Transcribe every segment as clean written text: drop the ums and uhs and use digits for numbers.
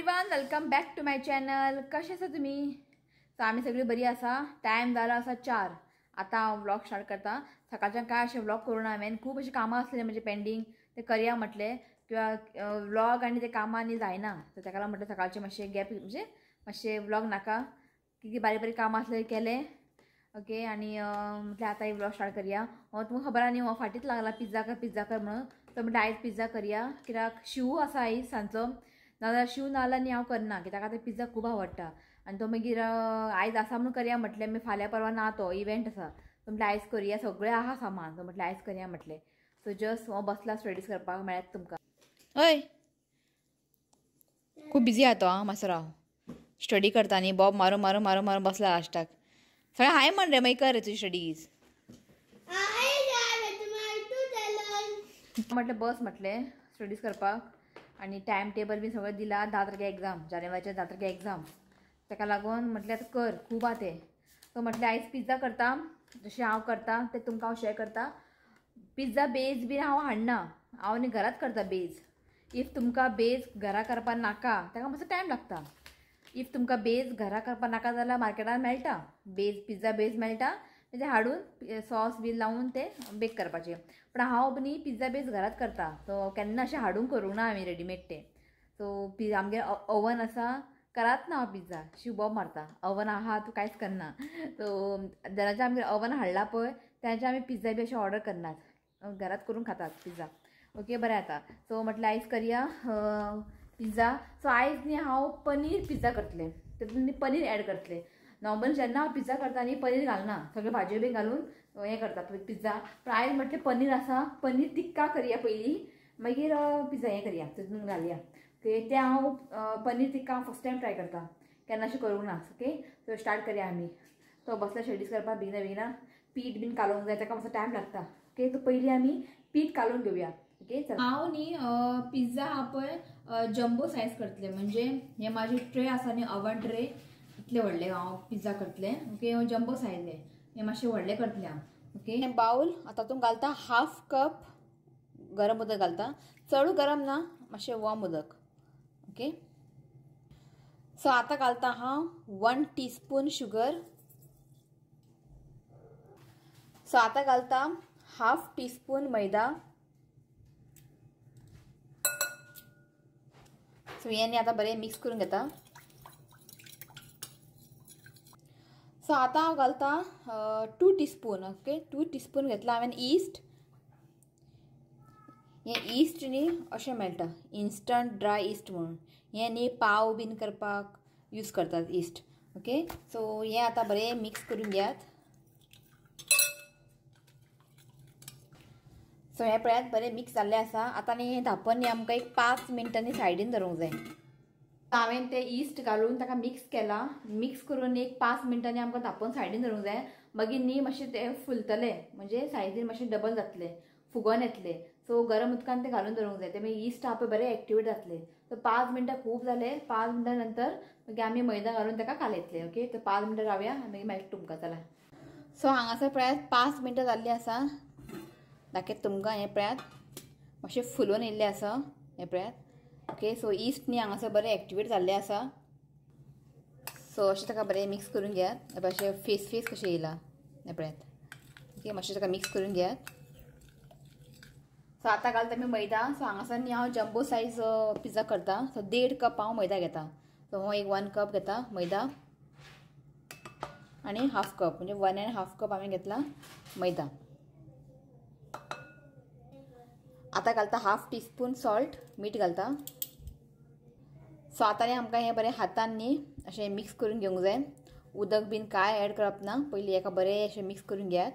Everyone, welcome back to my channel. कसे आसा तुम्ही? सो आम्ही सगळी बरी आसा. टाइम जाला आसा 4. आता व्लॉग स्टार्ट करता. सकाळच्यान काय असे व्लॉग करून हांवें खूप अशी कामां आसलेली म्हणजे पेंडिंग ते करया म्हटले किंवा व्लॉग आणि ते कामांनी जायना. तर ताका लागून म्हटलं सकाळचे मातशे गॅप म्हणजे मातशे व्लॉग नाका की बारीक बारीक कामां आसले केले. ओके आणि म्हटलं आता एक व्लॉग स्टार्ट करूया. तुमकां खबर आहा न्ही हो फाटीत लागला पिझ्झा कर म्हणून. तर म्हटलं आयज पिझ्झा करूया कित्याक शिव आसा आयज सांजचो. नाजाल्यार शिव ना जाल्यार न्ही हांव करना कित्याक ताका पिझ्झा खूब आवडटा आनी तो मागीर आयज आसा म्हणून करया म्हटलें. मागीर फाल्यां परवां ना तो इव्हेंट आसा. तो म्हटलें आयज करूया, सगळें आहा सामान. तो म्हटलें आयज करूया म्हटलें. सो जस्ट हो बसला स्टडीज करपाक मेळत तुमकां. हय खूब बिजी आहा तो. हांव मातसो राव स्टडी करता न्ही. बॉब मारून मारून मारून मारून बसला लास्टाक. सगळें हाय म्हण रे, मागीर कर रे तुजी स्टडीज. म्हटलें बस म्हटलें स्टडीज करपाक आणि टायम टेबल बी सगळं दिला. 10 तारखेक एग्जाम, जानेवारीच्या 10 तारखेक एग्जाम. ताका लागून म्हटलें आतां कर, खूब आहा तें. सो म्हटलें आयज पिझ्झा करता जशें हांव करता तें तुमकां हांव शेअर करता. पिझ्झा बेज बी हांव हाडना, हांव न्ही घरात करता बेज. इफ तुमकां बेज घरा करपाक नाका ताका मातसो टायम लागता. इफ तुमकां बेज घरा करपाक नाका जाल्यार मार्केटान मेळटा बेज, पिझ्झा बेज मेळटा. ते हाडून सॉस बी लावून ते बेक करपाचे. पण हांव न्ही पिझ्झा बेज घरात करता. सो केन्ना अशें हाडूंक करूंक ना हांवें रेडीमेड ते. सो आमगे ओवन आसा, करात ना हांव पिझ्झा. शिव बॉब मारता ओवन आहा तूं कांयच करना. सो जेन्नाचे आमगे ओवन हाडला पळय तेन्नाचे आमी पिझ्झा बी अशें ऑर्डर करनात, घरात करून खातात पिझ्झा. ओके बरें आता. सो म्हटलें आयज करया पिझ्झा. सो आयज न्ही हांव पनीर पिझ्झा करतलें. तेतून न्ही पनीर ॲड करतलें. नॉर्मल जेन्ना हांव पिझ्झा करता न्ही पनीर घालना, सगळे भाजयो बी घालून हें करता पिझ्झा. पण आयज म्हटलें पनीर आसा, पनीर टिक्का करया पयलीं, मागीर पिझ्झा हें करया तितून घालया. ओके ते हांव paneer tikka first time try करता, केन्ना अशें करूंक ना. ओके सो स्टार्ट करया आमी. तो बसला स्टडीज करपाक बेगिना बेगिना. पीठ बीन कालोवंक जाय, ताका मातसो टायम लागता. ओके तो पयलीं आमी पीठ कालोवन घेवया. ओके चल. हांव न्ही पिझ्झा हा पळय जम्बो सायज करतलें. म्हणजे हे म्हाजे ट्रे आसा न्ही ओवन ट्रे, इतले व्हडले हांव पिझ्झा करतलें. ओके हो जम्बो सायज हे मातशे व्हडले करतलें हांव. ओके बाऊल आता तातूंत घालता 1/2 कप गरम उदक घालता. चड गरम ना, मातशें वॉर्म उदक. ओके सो आतां घालता हांव 1 टीस्पून शुगर. सो आतां घालता 1/2 टीस्पून मैदा. सो हें आतां बरें मिक्स करून घेता. सो आतां हांव घालता 2 टीस्पून. ओके 2 टीस्पून घेतला हांवें इस्ट. हें इस्ट न्ही अशें मेळटा इन्स्टंट ड्राय इस्ट म्हणून. हें न्ही पाव बीन करपाक यूज करतात इस्ट. ओके सो हें आतां बरें मिक्स करून घेयात. सो हें पळयात बरें मिक्स जाल्लें आसा. आतां न्ही हें धांपन न्ही आमकां एक 5 मिनटांनी सायडीन दवरूंक जाय. हांवें ते इस्ट घालून ताका मिक्स केला. मिक्स करून एक 5 मिनटांनी आमकां धांपन सायडीन दवरूंक जाय. मागीर न्ही मातशें तें फुलतलें, म्हणजे सायडीन मातशें डबल जातलें, फुगोन येतले. सो गरम उदकान ते घालून दवरूंक जाय. ते मागीर इस्ट हा पळय बरें एक्टिवेट जातले. सो 5 मिनटां खूब जाले. 5 मिनटां नंतर मागीर आमी मैदा घालून ताका कालयतले. ओके तर 5 मिनटां रावया मागीर मेळटा तुमकां. चला सो हांगासर पळयात 5 मिनटां जाल्लीं आसा. दाखयता तुमकां. हें पळयात मातशें फुलोवन येयल्लें आसा. हें पळयात. ओके सो इस्ट न्ही हांगासर बरें एक्टिवेट जाल्लें आसा. सो अशें ताका बरें मिक्स करून घेयात. अशें फेस फेस कशें येयला हें पळयात. ओके मातशें ताका मिक्स करून घेयात. सो आतां घालता आमी मैदा. सो हांगासर न्ही हांव जम्बो सायज पिझ्झा करता. सो 1.5 कप हांव मैदा घेता. सो हो एक 1 कप घेता मैदा आणि 1/2 कप म्हणजे 1.5 कप हांवें घेतला मैदा. आतां घालता 1/2 टीस्पून सॉल्ट, मीठ घालता. सो आतां न्ही आमकां हें बरें हातान न्ही अशें मिक्स करून घेवंक जाय. उदक बीन कांय ॲड करप ना, पयलीं हेका बरें अशें मिक्स करून घेयात.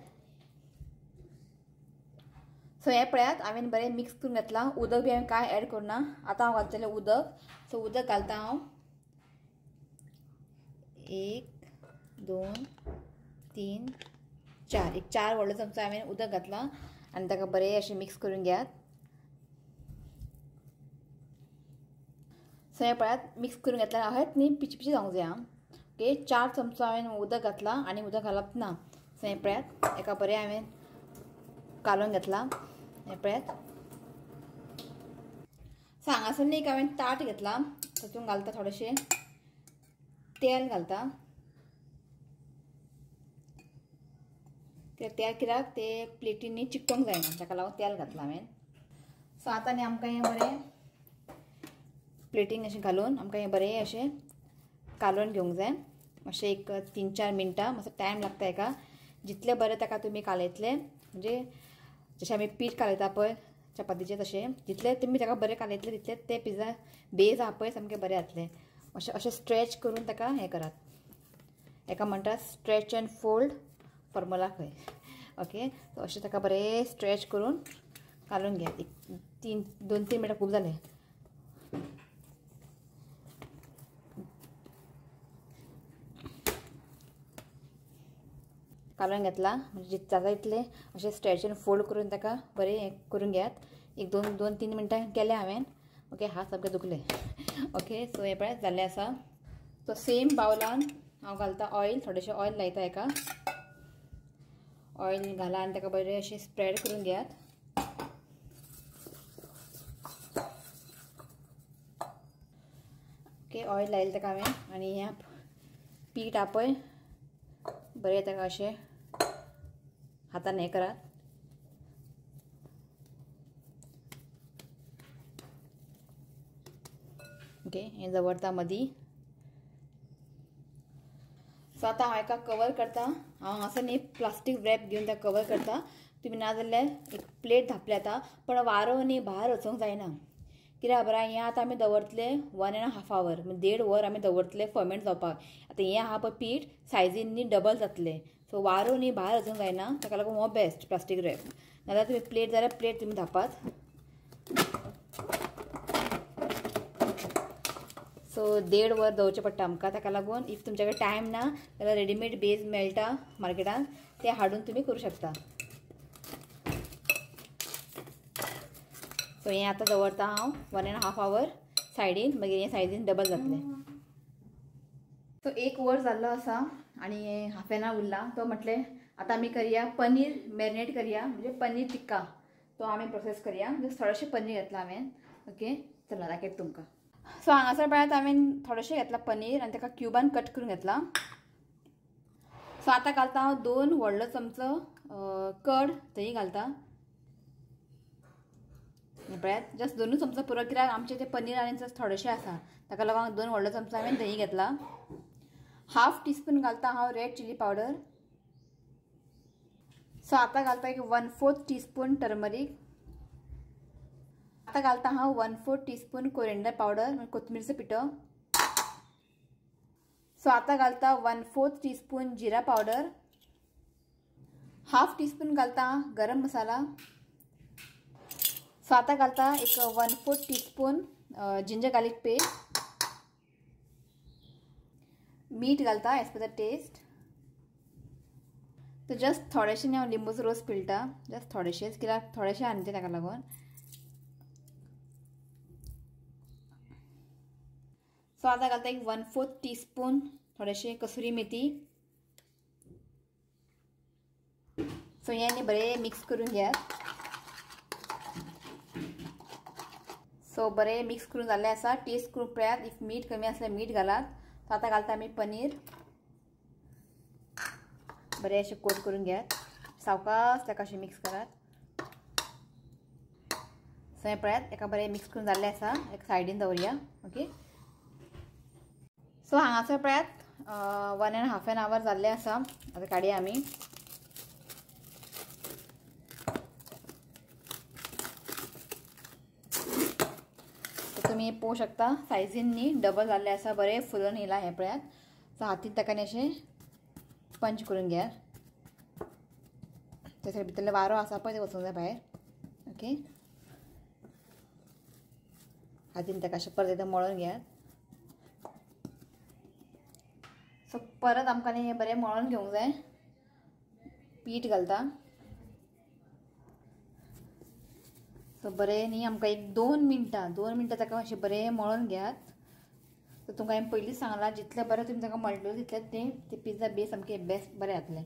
सो हें पळयात हांवें बरें मिक्स करून घेतलां. उदक बी हांवें कांय ॲड करूना. आतां हांव घालतलें उदक. सो उदक घालता हांव 1 2 3 4 एक 4 व्हडलो चमचो हांवें उदक घातलां आनी ताका बरें अशें मिक्स करून घेयात. सो हें पळयात मिक्स करून घेतल्यार अहेंच न्ही पिची पिची जावंक जाय. ओके 4 चमचो हांवें उदक घातलां आनी उदक घालप ना. सो हें पळयात हेका बरें हांवें कालोवन घेतलां. हें पळयात. सो हांगासर न्ही हांवें ताट घेतला, तातूंत घालता थोडेशें तेल घालता। तेल कित्याक ते प्लेटींनी चिकटोंक जायना ताका लागून तेल घातला हांवें। सो आतां न्ही आमकां हें बरें प्लेटींग अशें घालून आमकां हें बरें अशें कालोवन घेवंक जाय। मातशें एक 3-4 मिनटां मातसो टायम लागता हेका। जितले बरें ताका तुमी कालयतले म्हणजे जशें आमी पीठ कालयता पळय चपातीचें तशें जितले तुमी ताका बरें कालयतले तितले ते पिझ्झा बेज आहा पळय सामकें बरें जातलें। अशें स्ट्रेच करून ताका हें करात, हेका म्हणटात स्ट्रेच एंड फोल्ड फॉर्मुला खंय। ओके, सो अशें ताका बरें स्ट्रेच करून कालून घेयात। एक 2-3 मिनटां खूब जालें। कालून घेतला म्हणजे जितले जाता तितले अशें स्ट्रेच एंड फोल्ड करून ताका बरें हें करून घेयात। एक 2-3 मिनटां केलें हांवें। ओके, हात सामके दुखले। ओके, सो हें पळय जाल्लें आसा। सो सेम बावलान हांव घालता ऑयल, थोडेशें ऑयल लायता हेका। ऑयल घाला आनी ताका बरें अशें स्प्रेड करून घेयात। ओके, ऑयल लायलें ताका हांवें आनी हें पीठ आहा पळय बरें ताका अशें हातान हें करात। ओके, हें दवरता मदीं। सो आतां हांव हेका कवर करता। हांव हांगासर न्ही प्लास्टीक रॅप घेवन ताका कवर करता। तुमी ना जाल्यार एक प्लेट धापल्या जाता, पण वारो न्ही भायर वचोंक जायना। कित्याक खबर आहा, हें आतां आमी दवरतले 1.5 hour म्हणजे 1.5 वर आमी दवरतले फर्मेंट जावपाक। आतां हें आहा पळय पीठ सायजीन न्ही डबल जातलें, सो वारो न्ही भायर वचोंक जायना, ताका लागून हो बेस्ट प्लास्टीक रॅप। नाजाल्यार तुमी प्लेट जाल्यार प्लेट तुमी धापात। सो 1.5 वर दवरचें पडटा आमकां, ताका लागून इफ तुमचे कडेन टायम ना जाल्यार रेडीमेड बेज मेळटा मार्केटान, ते हाडून तुमी करूं शकता। सो हें आतां दवरता हांव 1.5 hour सायडीन, मागीर हें सायडीन डबल जातलें। सो 1 वर जाल्लो आसा आनी हाफ एन आवर उरला। तो म्हटलें आतां आमी करया पनीर मॅरिनेट करया, म्हणजे पनीर टिक्का तो आमी प्रोसेस करया। थोडेशें पनीर घेतलां हांवें। ओके, चला दाखयता तुमकां। सो हांगासर पळयात हांवें थोडेशें घेतलां पनीर आनी ताका क्युबान कट करून घेतलां। सो आतां घालता हांव 2 व्हडलो चमचो कर्ड दही घालता। पळयात जस्ट 2 चमचो पुरो, कित्याक आमचें तें पनीर आनी थोडेशें आसा ताका लागून 2 व्हडलो चमचो हांवें दही घेतला। हाफ टीस्पून घालता हांव रेड चिली पावडर। सो आतां घालता एक 1/4 टीस्पून टर्मरीक। आतां घालता हांव 1/4 टीस्पून कोरिएंडर पावडर म्हणजे कोथमिरीचो पिठो। सो आतां घालता 1/4 टीस्पून जिरा पावडर। हाफ टीस्पून घालता गरम मसाला। सो आतां घालता एक 1/4 टीस्पून जिंजर गार्लिक पेस्ट। मीठ घालता एज पर द टेस्ट। तर जस्ट थोडेशें हांव लिंबूचो रोस पिळटा, जस्ट थोडेशेंच, कित्याक थोडेशें आनी ताका लागून। सो आतां घालता एक 1/4 टीस्पून थोडेशें कसुरी मेथी। सो हें न्ही बरें मिक्स करून घेयात। सो बरें मिक्स करून जाल्लें आसा। टेस्ट करून पळयात, इफ मीठ कमी आसल्यार मीठ घालात। सो आतां घालता आमी पनीर, बरें अशें कोट करून घेयात। सावकाश ताका अशें मिक्स करात। सो हें पळयात एका बरें मिक्स करून जाल्लें आसा, एक सायडीन दवरया। ओके, सो हांगासर पळयात 1.5 hour जाल्लें आसा। आतां काडया आमी। तुमी पळोवंक शकता सायजीन न्ही डबल जाल्लें आसा, बरें फुलोन येयला हें पळयात। सो हातीन ताका न्ही अशें पंच करून घेयात। त्याच्या भितरले वारो आसा पळय ते वचूंक जाय भायर। ओके, हातीन ताका अशें परत एकदां मळून घेयात। सो परत आमकां न्ही हें बरें मळून घेवंक जाय। पीठ घालता। सो बरें न्ही आमकां एक 2 मिनटां ताका अशें बरें मळून घेयात। सो तुमकां हांवें पयलींच सांगलां जितलें बरें तुमी ताका मळटलें तितलें तें पिझ्झा बेस सामकें बेस्ट बरें जातलें।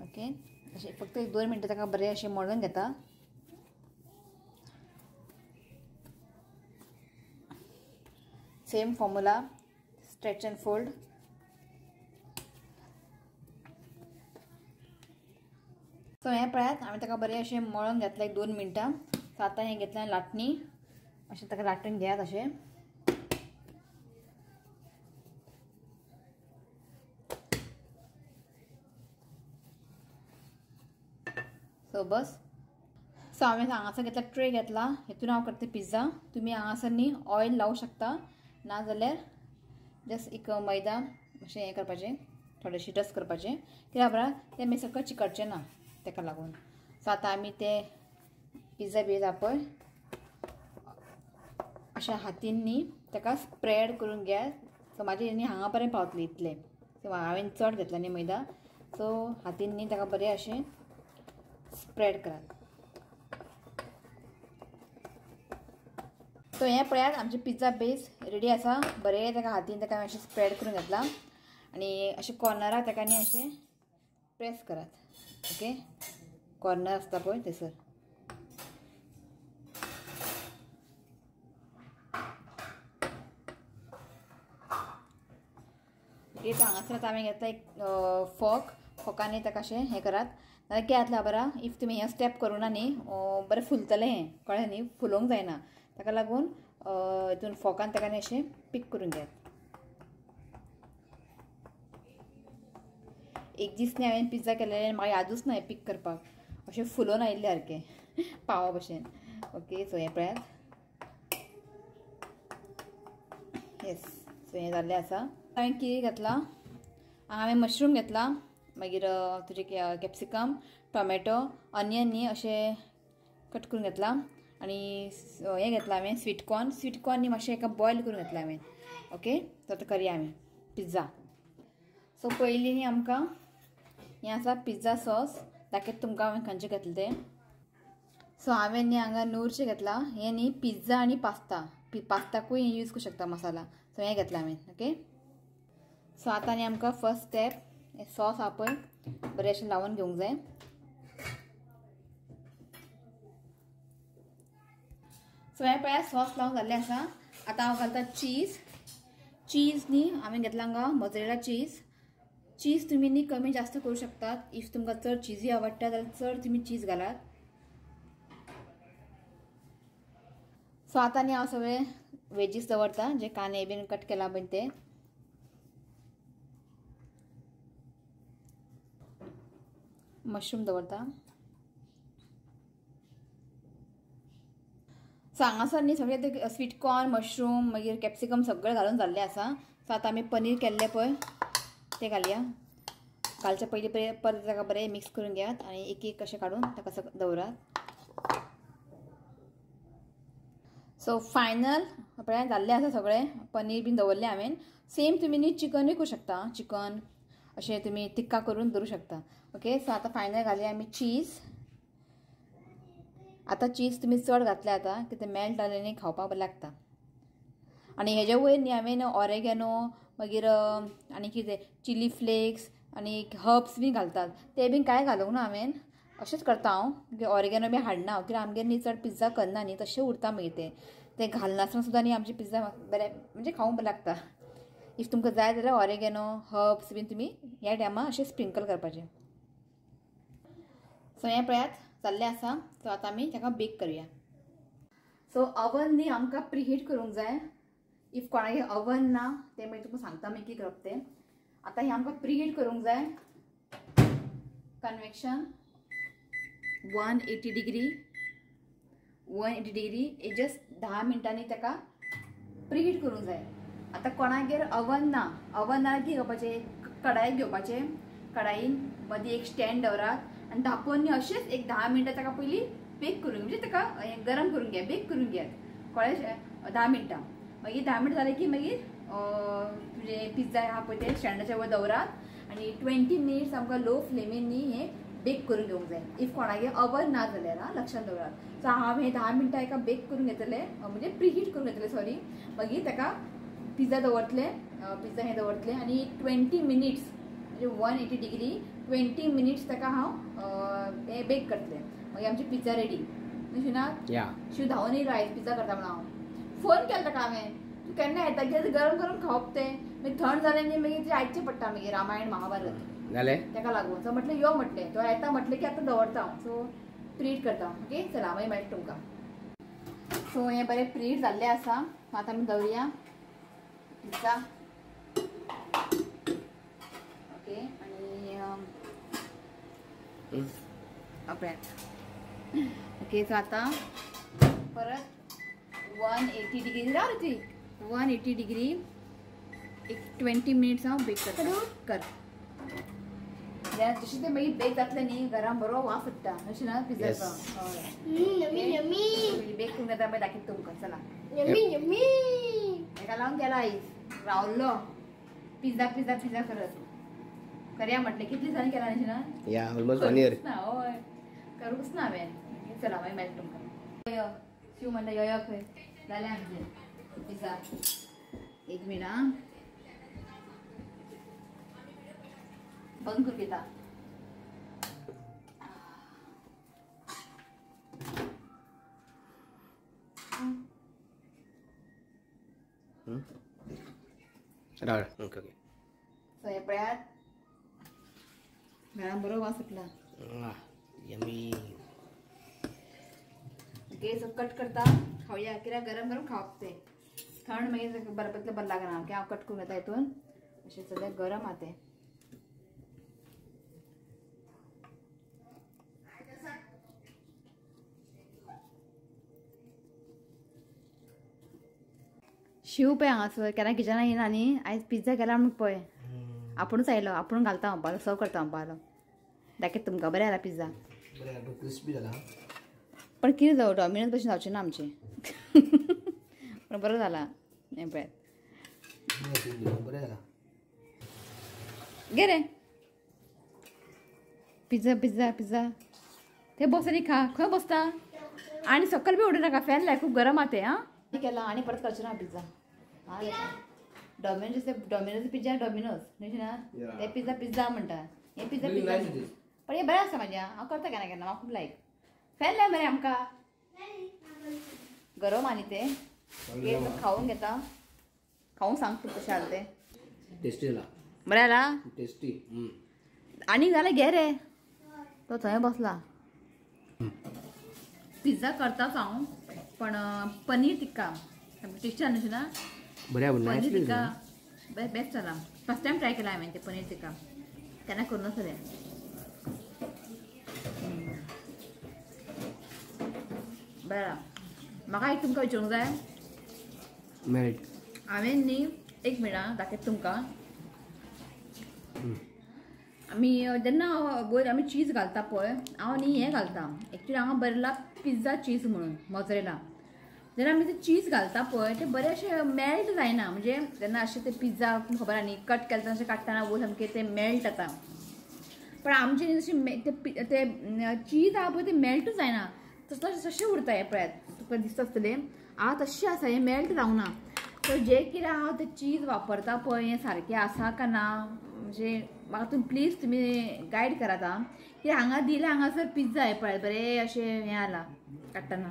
ओके, अशें फक्त 2 मिनटां ताका बरें अशें मळून घेता। Same formula, stretch and fold. So हे पळयात हांवें ताका बरें अशें मळून घेतलें 1-2 मिनटां. सो आतां हें घेतलें लाटणी, अशें ताका लाटून घेयात अशें. सो बस. सो हांवें हांगासर घेतला ट्रे घेतला, हेतून हांव करता पिझ्झा. तुमी हांगासर न्ही ऑयल लावूं शकता, नाजाल्यार जस्ट एक मैदा अशें हें करपाचें, थोडेशें डस्ट करपाचें. कित्याक खबर तें मागीर सकयल चिकटचें ना, ताका लागून. सो आतां आमी ते पिझ्झा बेज आहा पळय अशा हातीन न्ही ताका स्प्रेड करून घेयात. सो म्हाजे न्ही हांगा पर्यंत पावतलें इतलें. सो हांवें चड घेतला न्ही मैदा, सो हातीन न्ही ताका बरें अशें स्प्रेड करात. सो हें पळयात आमचे पिझ्झा बेस रेडी आसा. बरें ताका हातीन ताका अशें स्प्रेड करून घेतला आनी अशें कॉर्नराक ताका न्ही अशें प्रेस करात. ओके, कॉर्नर आसता पळय थंयसर. ओके, सो हांगासर आतां हांवें घेतला एक फोकांनी ताका अशें हें करात. जाल्यार कितें जातलें बरा, इफ तुमी हें स्टेप करूना न्ही बरें फुलतलें हें, कळ्ळें न्ही, फुलोवंक जायना. ताका लागून हितून फोकान ताका न्ही अशें पीक करून घेयात. एक दीस न्ही हांवें पिझ्झा केलेलें, म्हाका यादूच ना हें पीक करपाक. अशें फुलोवन आयिल्लें सारकें पावा भशेन. ओके, सो हें पळयात. येस, सो हें जाल्लें आसा. हांवें कितें घेतलां, हांवें मशरूम घेतला, मागीर तुजे कॅप्सिकम, टोमॅटो, ऑनियन न्ही अशें कट करून घेतला. आनी हें घेतलां हांवें स्वीट कॉर्न न्ही मातशें एका बॉयल करून घेतलां हांवें. ओके, सो आतां करया आमी पिझ्झा. सो पयलीं न्ही आमकां हें आसा पिझ्झा सॉस. दाखयता तुमकां हांवें खंयचें घेतलें तें. सो हांवें न्ही हांगा नूरचें घेतलां. हें न्ही पिझ्झा आनी पास्ताकूय यूज करूं शकता मसाला. सो हें घेतलां हांवें. ओके, सो आतां न्ही आमकां फर्स्ट स्टेप हें सॉस आहा पळय बरें अशें लावून घेवंक जाय. सो हें पळयात सॉस लावन जाल्लें आसा. आतां हांव घालता चीज न्ही हांवें घेतलां हांगा मोझरेला चीज तुमी न्ही कमी जास्त करूं शकतात. इफ तुमकां चड चिजी आवडटा जाल्यार चड तुमी चीज घालात. सो आतां न्ही हांव सगळे वेजीस दवरता, जे कांदे बीन कट केला पळय ते. मशरूम दवरता. सो हांगासर न्ही सगळे ते स्वीट कॉर्न, मशरूम, मागीर कॅप्सिकम सगळें घालून जाल्लें आसा. सो आतां आमी पनीर केल्लें पळय तें घालया. घालच्या पयलीं परत ताका बरें मिक्स करून घेयात आनी एक एक कशें काडून ताका दवरात. सो फायनल पळयात जाल्लें आसा सगळें. पनीर बीन दवरलें हांवें. सेम तुमी न्ही चिकनूय करूं शकता. चिकन अशें तुमी तिक्का करून दवरूं शकता. ओके, सो आतां फायनल घालया आमी चीज. आतां चीज तुमी चड घातलें आतां कितें मेल्ट जालें न्ही खावपाक बरें लागता. आनी हेजे वयर न्ही हांवें ऑरेगेनो मागीर आनी कितें चिली फ्लेक्स आनी हर्ब्स बी घालतात. ते बीन कांय घालूंक ना हांवें. अशेंच करता हांव. ऑरेगेनो बी हाडना कित्याक आमगेर न्ही चड पिझ्झा करना न्ही, तशें उरता मागीर ते घालनासतना सुद्दां न्ही आमचे पिझ्झा बरें म्हणजे खावंक बरें लागता. इफ तुमकां जाय जाल्यार ऑरेगेनो हर्ब्स बीन तुमी ह्या टायमार अशें स्प्रिंकल करपाचें. सो हें पळयात जाल्लें आसा. सो आतां आमी ताका बेक करुया. सो अवन न्ही आमकां प्रीहीट करूंक जाय. इफ कोणागेर अवन ना ते मागीर तुका सांगता मागीर कितें करप तें. आतां हें आमकां प्रीहीट करूंक जाय. कन्वेक्शन 180 डिग्री एक जस्ट 10 मिनटांनी ताका प्रीहीट करूंक जाय. आतां कोणागेर अवन ना कितें करपाचें, कढाई घेवपाचें, कढाईन मदीं एक स्टँड दवरात आनी धांपोवन न्ही अशेंच एक 10 मिनटां ताका पयलीं बेक करून म्हणजे ताका गरम करून घे, बेक करून घेयात. कळ्ळें, 10 मिनटां. मागीर 10 मिनटां जालें की मागीर तुजें पिझ्झा आहा पळय तें स्टँडाच्या वयर दवरात आनी 20 मिनिट्स आमकां लो फ्लेमीन न्ही हें बेक करून घेवंक जाय. इफ कोणागेर अवन ना जाल्यार लक्षांत दवरात. सो हांव हें 10 मिनटां एका बेक करून घेतलें म्हणजे प्रीहीट करून घेतलें सॉरी. मागीर ताका पिझ्झा हें दवरतलें आनी 20 मिनिट्स म्हणजे 180 डिग्री 20 मिनिट्स ताका हांव हें बेक करतलें. मागीर आमची पिझ्झा रेडी. शिव धांवून येयलो आयज पिझ्झा करता म्हणून हांव फोन केलो ताका हांवें. तू केन्ना येता कित्याक गरम गरम खावप तें मागीर थंड जालें न्ही मागीर तें आयकचें पडटा मागीर रामायण महाभारत जालें ताका लागून सो म्हटलें यो म्हटलें तो येता म्हटलें की आतां दवरता हांव सो प्रीट करता ओके चला मागीर मेळटा तुमकां सो हें बरें प्रीट जाल्लें आसा आतां आमी दवरया पिझ्झा ओके आनी ओके सो आतां परत 180 डिग्री राव रे 180 डिग्री एक 20 मिनिट्स हांव बेक करता कर जशें तें मागीर बेक जातलें न्ही घरान बरो वास सुट्टा अशें ना पिझ्झाचो बेक करून घेता मागीर दाखयता तुमकां चला ताका लागून केला आयज रावल्लो पिझ्झा पिझ्झा पिझ्झा करत करया म्हटलें कितली दिसांनी केला अशें ना या ऑलमोस्ट 1 इयर ना हय करूंकच ना हांवें चला मागीर मेळटा तुमकां शिव म्हणटा यो खंय जालें आमचें पिझ्झा एक मिनट आं बंद कर पिता राव ओके ओके सो हे पळयात घरान बरो वास सुटला यमी ओके सो कट करता खावया कित्याक गरम गरम खावप तें थंड मागीर बरें बरें लागना ओके हांव कट करून घेता हितून अशें सगळें गरम आहा तें शिव पळय हांगासर केन्ना किचना येना न्ही आयज पिझ्झा केला म्हूण पळय आपुणूच आयलो आपूण घालता म्हणपालो सर्व करता म्हणपालो दाखयता तुमकां बरें जाला पिझ्झा क्रिस्पी जाला पण कितें जावं डॉमिनोज भशेन जावचें ना आमचें पण बरो जाला हें पळय बरें जाला गे रे पिझ्झा पिझ्झा पिझ्झा ते बस आनी खा खंय बसता आनी सकयल बी उडोवं नाका फॅन लाय खूब गरम आहा तें आं केला आनी परत करचें ना पिझ्झा डॉमिनोज पिझ्झा डॉमिनोज न्ही ना ते पिझ्झा पिझ्झा म्हणटा हे पिझ्झा पिझ्झा पण हें बरें आसा म्हाज्या हांव करता केन्ना केन्ना म्हाका खूब लायक फॅन लाय मरे आमकां गरम आनी तें खावून घेता खावून सांग तूं कशें जालें तें टेस्टी जाला बरें जाला टेस्टी आनी जाल्यार घे रे तो थंय बसला पिझ्झा करताच हांव पण पनीर टिक्का टेस्टी जालें ना बरें पनीर टिक्का बेस्ट जाला फर्स्ट टायम ट्राय केला हांवें ते पनीर टिक्का केन्ना करूं नासलें बरें म्हाका एक तुमकां विचारूंक जाय मेळट हांवें न्ही एक मिनट दाखयता तुमकां आमी जेन्ना वयर आमी चीज घालता पळय हांव न्ही हें घालता एक्चुली हांगा बरयला पिझ्झा चीज म्हणून मोझरेला जेन्ना आमी तें चीज घालता पळय तें बरें अशें मेल्ट जायना म्हणजे जेन्ना अशें तें पिझ्झा खबर आहा न्ही कट केलें अशें काडटना वयर सामकें तें मेल्ट जाता पण आमचें जशें तें चीज आहा पळय तें मेल्टूच जायना तशें उरता हें पळयात तुका दिसता आसतलें हांव तशें आसा हें मेल्ट जावना तर जें कितें हांव तें चीज वापरता पळय हें सारकें आसा काय ना म्हणजे म्हाका तुमी गायड करात आं कित्याक हांगा दिलें हांगासर पिझ्झा हें पळय बरें अशें हें जाला काडटना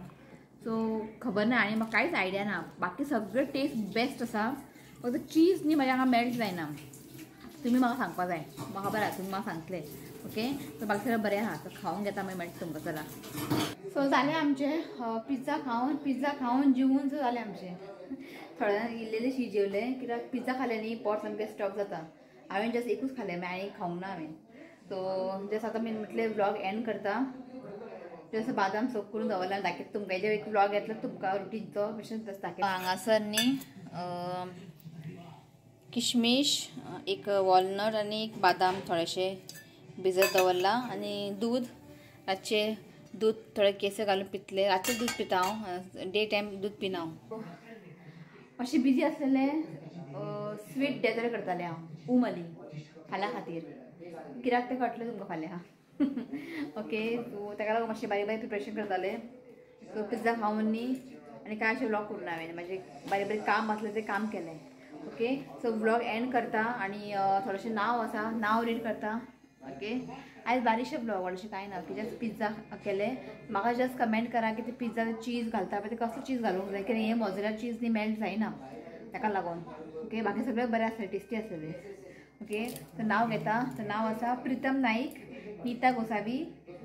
सो खबर ना आनी म्हाका कांयच आयडिया ना बाकी सगळें टेस्ट बेस्ट आसा फक्त चीज न्ही म्हाज्या हांगा मेल्ट जायना तुमी म्हाका सांगपा जाय म्हाका खबर आहा तुमी म्हाका सांगतले ओके सो बाकी सगळें बरें आहा सो खावून घेता मागीर मेळटा तुमकां चला सो जालें आमचें पिझ्झा खावन जिवून सो जालें आमचें थोड्या जाण इल्लेले शी जेवलें कित्याक पिझ्झा खालें न्ही पोट सामकें स्टॉप जाता हांवें जस्ट एकूच खालें मागीर आनी खावंक ना हांवें सो जस्ट आतां मी म्हटलें व्लॉग एंड करता जस्ट बादाम सोक करून दवरला दाखयता तुमकां हेजेर एक व्लॉग येतलो तुमकां रुटीनचो भशेन जस्ट दाखयता हांगासर न्ही किशमिश एक वॉलनट आनी एक बादाम थोडेशे भिजत दवरला आनी दूद रातचें दूद थोडे केसर घालून पितले रातचें दूद पिता हांव डे टायम दूद पिना हांव मातशें बिजी आसलेलें स्वीट डेजर्ट करतालें हांव उमली फाल्यां खातीर कित्याक तें कळटलें तुमकां फाल्यां ओके सो ताका लागून मातशें बारीक बारीक प्रिपरेशन करतालें सो पिझ्झा खावन न्ही आनी कांय अशें व्लॉग करूं ना हांवें म्हाजें बारीक बारीक काम आसलें तें काम केलें ओके सो व्लॉग एंड करता आनी थोडेशें नांव आसा नांव रीड करता ओके आयज बारीकशें व्लॉग व्हडलेशें कांय ना की जस्ट पिझ्झा केलें म्हाका जस्ट कमेंट करा की ते पिझ्झा चीज घालता पळय ते कसलो चीज घालूंक जाय कित्याक हें मोझरेला चीज न्ही मेल्ट जायना ताका लागून ओके. बाकी सगळें बरें आसलें, टेस्टी आसलें ओके. तर नांव घेता, तर नांव आसा प्रितम नाईक, नीता गोसावी,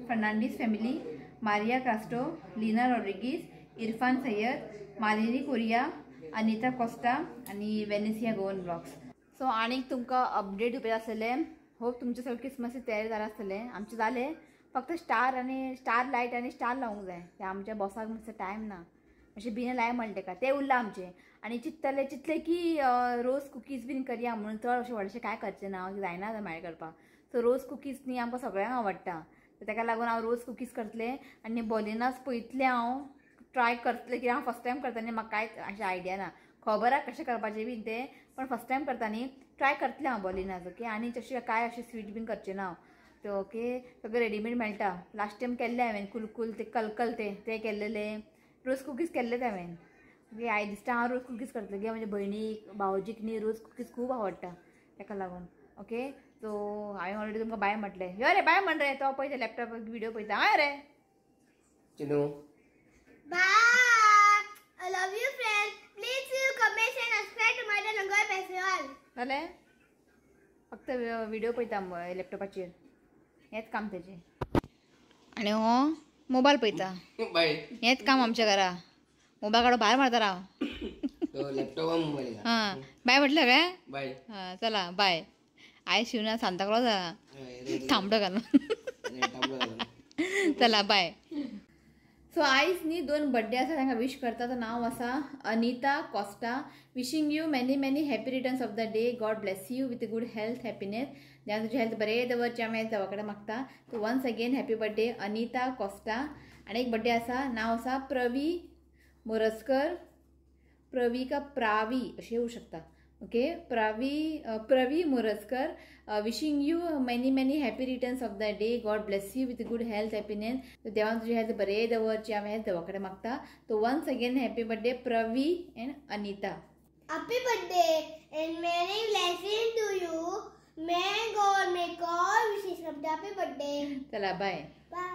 फर्नांडीस फॅमिली, मारिया कास्ट्रो, लिना रॉड्रिगीस, इरफान सय्यद, मालिनी कोरिया, अनिता कोस्टा आनी वेनेसिया गोवन ब्लॉग्स. सो आनीक तुमकां अपडेट दिवपाचें आसलें. होप तुमचे सगळे क्रिसमसाची तयारी जालें आसतलें. आमचें जालें, फक्त स्टार लायट आनी स्टार लावूंक जाय. ते आमच्या बॉसाक मातसो टायम ना, अशें बिना लाय म्हणलें तेका, तें उरलां आमचें. आनी चिंतलें की रोज कुकीज बीन करया म्हणून, चड अशें व्हडलेशें कांय करचें ना, जायना भायर करपाक. सो रोज कुकीज न्ही आमकां सगळ्यांक आवडटा, ताका लागून हांव रोज कुकीज करतलें. आनी बॉलिनास पळयतलें, हांव ट्राय करतलें, कित्याक हांव फर्स्ट टायम करता न्ही, म्हाका कांयच अशें आयडिया ना. खबर आसा कशें करपाचें बीन तें, पण फर्स्ट टायम करता न्ही, ट्राय करतलें हांव बॉलिनास ओके. आनी तशें कांय अशें स्वीट बीन करचें ना ते ओके. सगळें रेडीमेड मेळटा. लास्ट टायम केल्लें हांवें कुलकुल, ते कलकल ते केल्लें, रोज कुकीज केल्लेच हांवें ओके. आयज दिसता हांव रोज कुकीज करतलें, कित्याक म्हज्या भयणीक भावजीक न्ही रोज कुकीज खूब आवडटा, ताका लागून ओके. सो हांवें ऑलरेडी तुमकां बाय म्हटलें. यो रे बाय म्हण रे, तो पळयता लॅपटॉप व्हिडिओ पळयता. हय रे Chinu Bye. I love you, friends. Please do comment and subscribe to my channel Festival. जालें, फक्त व्हिडिओ पळयता लॅपटॉपाचेर, हेंच काम तेजें. आनी हो मोबायल पळयता, बाय. हेंच काम आमच्या घरा. मोबायल काडून भायर मारता राव. तो लॅपटॉप मोबाईल हां बाय म्हटलं काय. बाय. हां चला बाय. आयज शिवना सांता क्लॉज थांबडो घालून. चला बाय. सो आयज न्ही 2 बर्थडे आसा, तांकां विश करता. तो नांव आसा Anita Costa. Wishing you many many happy returns of the day. God bless you with good health, happiness. देवान तुजें हेल्थ बरें दवरचें हांवें देवा कडेन मागता. So once again happy birthday Anita Costa. आनी एक बर्थडे आसा, नांव आसा प्रवी मोरजकर. प्रवी का प्रावी अशें येवं शकता okay. Pravi Morjakar. Wishing you many many happy returns of the day. God bless you with good health, happiness. देवान तुजें हेल्थ बरें दवरचें हांवें हेल्थ देवा कडेन मागता. तो ones again happy birthday Pravi and Anita. Happy birthday and many blessings to you. May God make all wishes come to happy birthday. चला बाय. Bye.